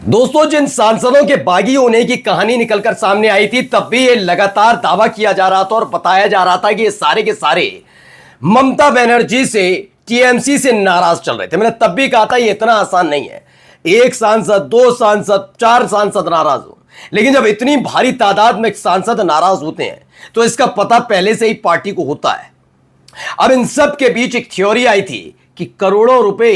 दोस्तों, जिन सांसदों के बागी होने की कहानी निकलकर सामने आई थी, तब भी ये लगातार दावा किया जा रहा था और बताया जा रहा था कि ये सारे के सारे ममता बनर्जी से, टीएमसी से नाराज चल रहे थे। मैंने तब भी कहा था ये इतना आसान नहीं है, एक सांसद, दो सांसद, चार सांसद नाराज हो। लेकिन जब इतनी भारी तादाद में सांसद नाराज होते हैं तो इसका पता पहले से ही पार्टी को होता है। अब इन सब के बीच एक थ्योरी आई थी कि करोड़ों रुपए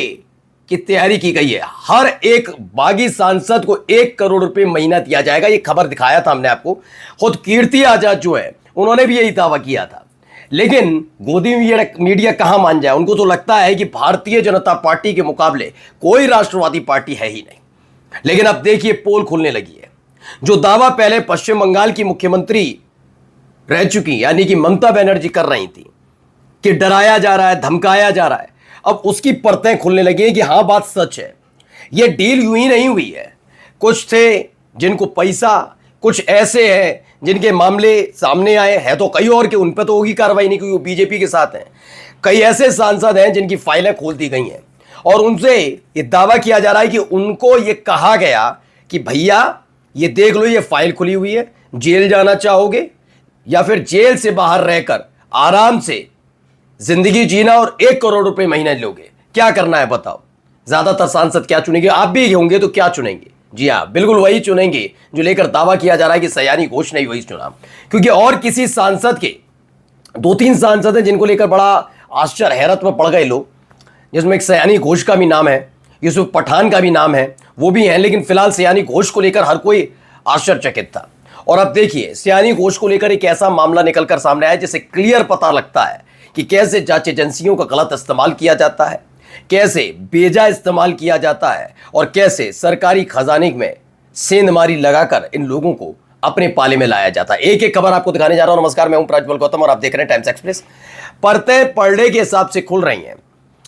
की तैयारी की गई है, हर एक बागी सांसद को 1 करोड़ रुपए महीना दिया जाएगा। ये खबर दिखाया था हमने आपको। खुद कीर्ति आजाद जो है, उन्होंने भी यही दावा किया था। लेकिन गोदी मीडिया कहां मान जाए, उनको तो लगता है कि भारतीय जनता पार्टी के मुकाबले कोई राष्ट्रवादी पार्टी है ही नहीं। लेकिन अब देखिए, पोल खुलने लगी है। जो दावा पहले पश्चिम बंगाल की मुख्यमंत्री रह चुकी यानी कि ममता बनर्जी कर रही थी कि डराया जा रहा है, धमकाया जा रहा है, अब उसकी परतें खुलने लगी हैं कि हां, बात सच है। यह डील यूं ही नहीं हुई है। कुछ थे जिनको पैसा, कुछ ऐसे हैं जिनके मामले सामने आए हैं, तो कई और के उन पर तो होगी कार्रवाई नहीं, क्योंकि वो बीजेपी के साथ हैं। कई ऐसे सांसद हैं जिनकी फाइलें खोल दी गई हैं और उनसे ये दावा किया जा रहा है कि उनको ये कहा गया कि भैया ये देख लो, ये फाइल खुली हुई है, जेल जाना चाहोगे या फिर जेल से बाहर रहकर आराम से जिंदगी जीना और 1 करोड़ रुपए महीने लोगे, क्या करना है बताओ। ज्यादातर सांसद क्या चुनेंगे? आप भी होंगे तो क्या चुनेंगे? जी हाँ, बिल्कुल वही चुनेंगे जो लेकर दावा किया जा रहा है कि सयानी घोष ने वही चुना। क्योंकि और किसी सांसद के 2-3 सांसद हैं जिनको लेकर बड़ा आश्चर्य, हैरत में पड़ गए लोग, जिसमें एक सयानी घोष का भी नाम है, यूसुफ पठान का भी नाम है, वो भी हैं। लेकिन फिलहाल सयानी घोष को लेकर हर कोई आश्चर्यचकित था। और अब देखिए, सयानी घोष को लेकर एक ऐसा मामला निकलकर सामने आया जिससे क्लियर पता लगता है कि कैसे जांच एजेंसियों का गलत इस्तेमाल किया जाता है, कैसे बेजा इस्तेमाल किया जाता है और कैसे सरकारी खजाने में सेंधमारी लगाकर इन लोगों को अपने पाले में लाया जाता है। एक एक खबर आपको दिखाने जा रहा हूं। नमस्कार, मैं हूं प्रज्वल गौतम और आप देख रहे हैं टाइम्स एक्सप्रेस। परतें पड़ने के हिसाब से खुल रही हैं।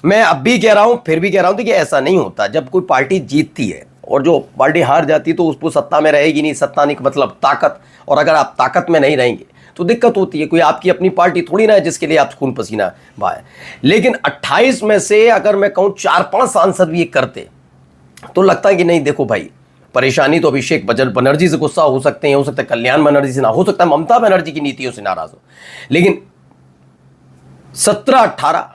मैं अब भी कह रहा हूं, फिर भी कह रहा हूं कि ऐसा नहीं होता। जब कोई पार्टी जीतती है और जो पार्टी हार जाती है तो उसको सत्ता में रहेगी नहीं। सत्ता नहीं मतलब ताकत, और अगर आप ताकत में नहीं रहेंगे तो दिक्कत होती है। कोई आपकी अपनी पार्टी थोड़ी ना है जिसके लिए आप खून पसीना बहाए। लेकिन 28 में से अगर मैं कहूं 4-5 सांसद भी ये करते तो लगता है कि नहीं, देखो भाई, परेशानी तो अभिषेक बनर्जी से गुस्सा हो सकते हैं, हो सकता है कल्याण बनर्जी से ना, हो सकता है ममता बनर्जी की नीतियों से नाराज हो। लेकिन 17-18,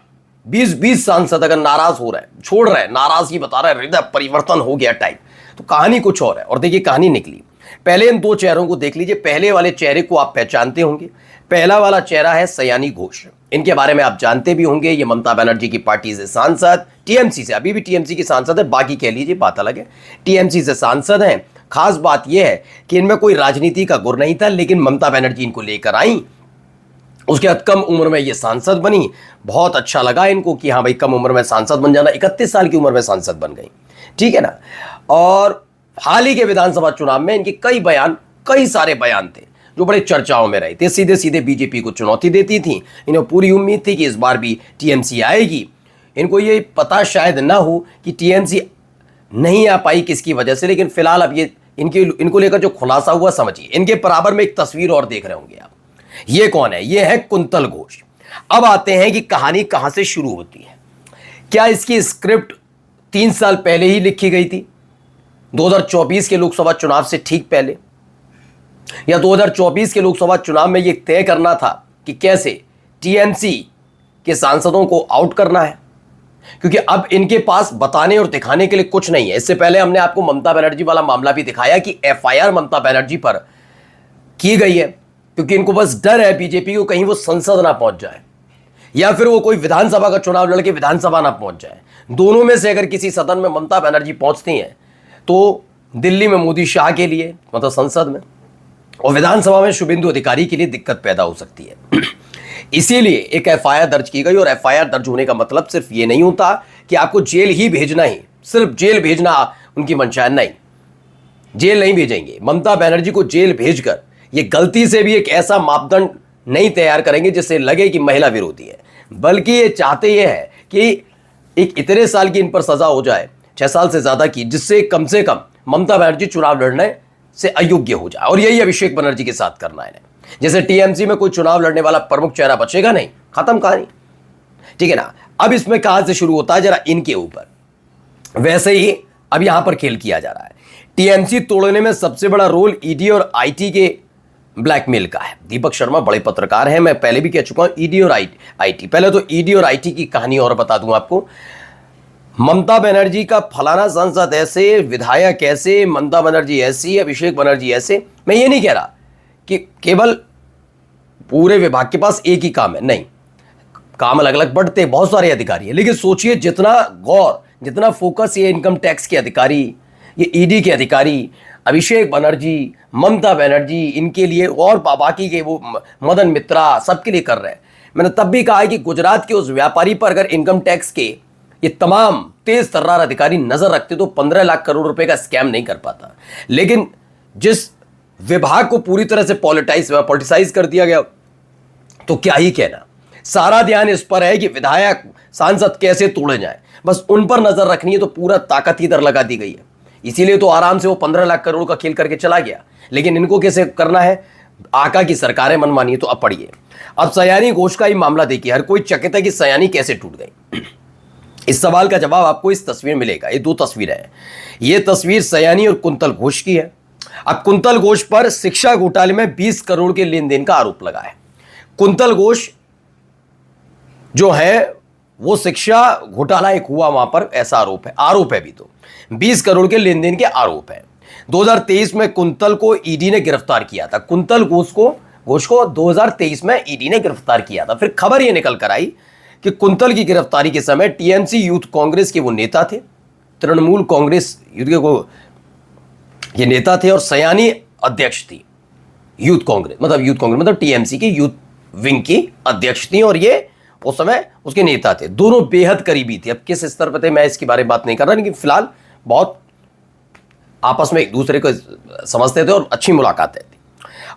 20-20 सांसद अगर नाराज हो रहे हैं, छोड़ रहे हैं, नाराजगी बता रहे हैं, हृदय परिवर्तन हो गया टाइप, तो कहानी कुछ और है। और देखिए, कहानी निकली। पहले इन 2 चेहरों को देख लीजिए। पहले वाले चेहरे को आप पहचानते होंगे। पहला वाला चेहरा है सयानी घोष। इनके बारे में आप जानते भी होंगे। ये ममता बनर्जी की पार्टी से सांसद, टीएमसी से, अभी भी टीएमसी की सांसद है, बाकी कह लीजिए बात अलग है, टीएमसी से सांसद हैं। खास बात यह है कि इनमें कोई राजनीति का गुर नहीं था, लेकिन ममता बनर्जी इनको लेकर आई। उसके बाद कम उम्र में ये सांसद बनी। बहुत अच्छा लगा इनको कि हाँ भाई, कम उम्र में सांसद बन जाना। 31 साल की उम्र में सांसद बन गई, ठीक है ना। और हाल ही के विधानसभा चुनाव में इनके कई सारे बयान थे जो बड़े चर्चाओं में रहे थे। सीधे सीधे बीजेपी को चुनौती देती थी। इन्हें पूरी उम्मीद थी कि इस बार भी टीएमसी आएगी। इनको ये पता शायद ना हो कि टीएमसी नहीं आ पाई किसकी वजह से, लेकिन फिलहाल अब ये इनको लेकर जो खुलासा हुआ, समझिए। इनके बराबर में एक तस्वीर और देख रहे होंगे आप। ये कौन है? ये है कुंतल घोष। अब आते हैं कि कहानी कहां से शुरू होती है। क्या इसकी स्क्रिप्ट 3 साल पहले ही लिखी गई थी, 2024 के लोकसभा चुनाव से ठीक पहले, या 2024 के लोकसभा चुनाव में यह तय करना था कि कैसे टीएमसी के सांसदों को आउट करना है? क्योंकि अब इनके पास बताने और दिखाने के लिए कुछ नहीं है। इससे पहले हमने आपको ममता बनर्जी वाला मामला भी दिखाया कि एफआईआर ममता बनर्जी पर की गई है, क्योंकि इनको बस डर है बीजेपी को कहीं वो संसद ना पहुंच जाए या फिर वो कोई विधानसभा का चुनाव लड़के विधानसभा ना पहुंच जाए। दोनों में से अगर किसी सदन में ममता बनर्जी पहुंचती हैं तो दिल्ली में मोदी शाह के लिए, मतलब संसद में, और विधानसभा में शुभेंदु अधिकारी के लिए दिक्कत पैदा हो सकती है। इसीलिए एक एफआईआर दर्ज की गई। और एफआईआर दर्ज होने का मतलब सिर्फ ये नहीं होता कि आपको जेल ही भेजना ही, सिर्फ जेल भेजना उनकी मंशा नहीं। जेल नहीं भेजेंगे ममता बनर्जी को। जेल भेजकर ये गलती से भी एक ऐसा मापदंड नहीं तैयार करेंगे जिससे लगे कि महिला विरोधी है, बल्कि ये चाहते ये है कि एक इतने साल की इन पर सजा हो जाए, 6 साल से ज्यादा की, जिससे कम से कम ममता बनर्जी चुनाव लड़ने से अयोग्य हो जाए। और यही अभिषेक बनर्जी के साथ करना है। जैसे टीएमसी में कोई चुनाव लड़ने वाला प्रमुख चेहरा बचेगा नहीं, खत्म कहानी, ठीक है ना। अब इसमें कहां से शुरू होता है, जरा इनके ऊपर। वैसे ही अब यहां पर खेल किया जा रहा है। टीएमसी तोड़ने में सबसे बड़ा रोल ईडी और आईटी के ब्लैकमेल का है। दीपक शर्मा बड़े पत्रकार हैं, मैं पहले भी कह चुका हूं ईडी और आईटी। पहले तो ईडी और आईटी की कहानी और बता दूं आपको। ममता बनर्जी का फलाना सांसद ऐसे, विधायक ऐसे, ममता बनर्जी ऐसी, अभिषेक बनर्जी ऐसे। मैं ये नहीं कह रहा कि केवल पूरे विभाग के पास एक ही काम है, नहीं, काम अलग अलग बढ़ते, बहुत सारे अधिकारी हैं। लेकिन सोचिए जितना गौर, जितना फोकस ये इनकम टैक्स के अधिकारी, ये ईडी के अधिकारी, अभिषेक बनर्जी, ममता बनर्जी, इनके लिए और बाकी के वो मदन मित्रा, सबके लिए कर रहे हैं। मैंने तब भी कहा है कि गुजरात के उस व्यापारी पर अगर इनकम टैक्स के ये तमाम तेज तर्रार अधिकारी नजर रखते तो 15 लाख करोड़ रुपए का स्कैम नहीं कर पाता। लेकिन जिस विभाग को पूरी तरह से पॉलिटिसाइज कर दिया गया, तो क्या ही कहना। सारा ध्यान इस पर है कि विधायक, सांसद कैसे तोड़े जाए, बस उन पर नजर रखनी है, तो पूरा ताकत इधर लगा दी गई है। इसीलिए तो आराम से वो 15 लाख करोड़ का खेल करके चला गया। लेकिन इनको कैसे करना है, आका की सरकारें मनमानी। तो अब पढ़िए, अब सयानी घोष का ही मामला देखिए। हर कोई चकित है कि सयानी कैसे टूट गई। इस सवाल का जवाब आपको इस तस्वीर में मिलेगा। ये दो तस्वीरें हैं। ये तस्वीर सयानी और कुंतल घोष की है। अब कुंतल घोष पर शिक्षा घोटाले में 20 करोड़ के लेन देन का आरोप लगा है। कुंतल घोष जो है वो शिक्षा घोटाला एक हुआ, वहां पर ऐसा आरोप है भी। तो 20 करोड़ के लेन देन के आरोप है। 2023 में कुंतल को ईडी ने गिरफ्तार किया था। कुंतल घोष को 2023 में ईडी ने गिरफ्तार किया था। फिर खबर यह निकल कर आई कि कुंतल की गिरफ्तारी के समय टीएमसी यूथ कांग्रेस के वो नेता थे, तृणमूल कांग्रेस ये नेता थे, और सयानी अध्यक्ष थी यूथ कांग्रेस मतलब टीएमसी की यूथ विंग की अध्यक्ष थी, और ये उस समय उसके नेता थे। दोनों बेहद करीबी थे। अब किस स्तर पर थे मैं इसके बारे में बात नहीं कर रहा, लेकिन फिलहाल बहुत आपस में एक दूसरे को समझते थे और अच्छी मुलाकातें थी।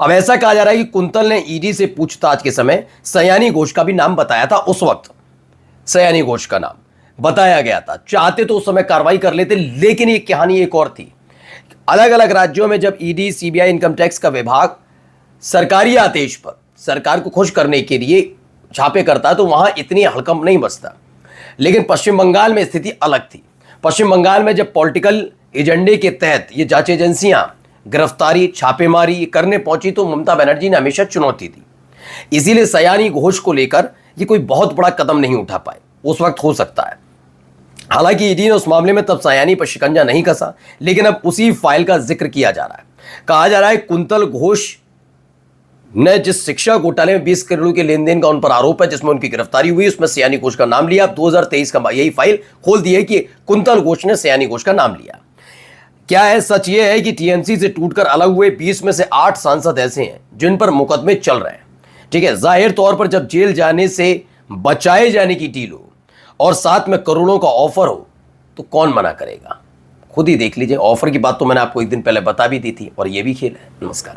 अब ऐसा कहा जा रहा है कि कुंतल ने ईडी से पूछताछ के समय सयानी घोष का भी नाम बताया था। उस वक्त सयानी घोष का नाम बताया गया था। चाहते तो उस समय कार्रवाई कर लेते, लेकिन ये कहानी एक और थी। अलग अलग राज्यों में जब ईडी, सीबीआई, इनकम टैक्स का विभाग सरकारी आदेश पर सरकार को खुश करने के लिए छापे करता है, तो वहां इतनी हड़कंप नहीं बचता। लेकिन पश्चिम बंगाल में स्थिति अलग थी। पश्चिम बंगाल में जब पॉलिटिकल एजेंडे के तहत ये जांच एजेंसियां गिरफ्तारी, छापेमारी करने पहुंची, तो ममता बनर्जी ने हमेशा चुनौती दी। इसीलिए सयानी घोष को लेकर ये कोई बहुत बड़ा कदम नहीं उठा पाए। उस वक्त हो सकता है, हालांकि ईडी ने उस मामले में तब सयानी पर शिकंजा नहीं कसा, लेकिन अब उसी फाइल का जिक्र किया जा रहा है। कहा जा रहा है कुंतल घोष ने जिस शिक्षा घोटाले में 20 करोड़ के लेन देन का उन पर आरोप है, जिसमें उनकी गिरफ्तारी हुई, उसमें सयानी घोष का नाम लिया। अब 2023 का यही फाइल खोल दी है कि कुंतल घोष ने सयानी घोष का नाम लिया। क्या है, सच ये है कि टीएमसी से टूटकर अलग हुए 20 में से 8 सांसद ऐसे हैं जिन पर मुकदमे चल रहे हैं। ठीक है, जाहिर तौर पर जब जेल जाने से बचाए जाने की डील हो और साथ में करोड़ों का ऑफर हो, तो कौन मना करेगा। खुद ही देख लीजिए। ऑफर की बात तो मैंने आपको एक दिन पहले बता भी दी थी, और ये भी खेल है। नमस्कार।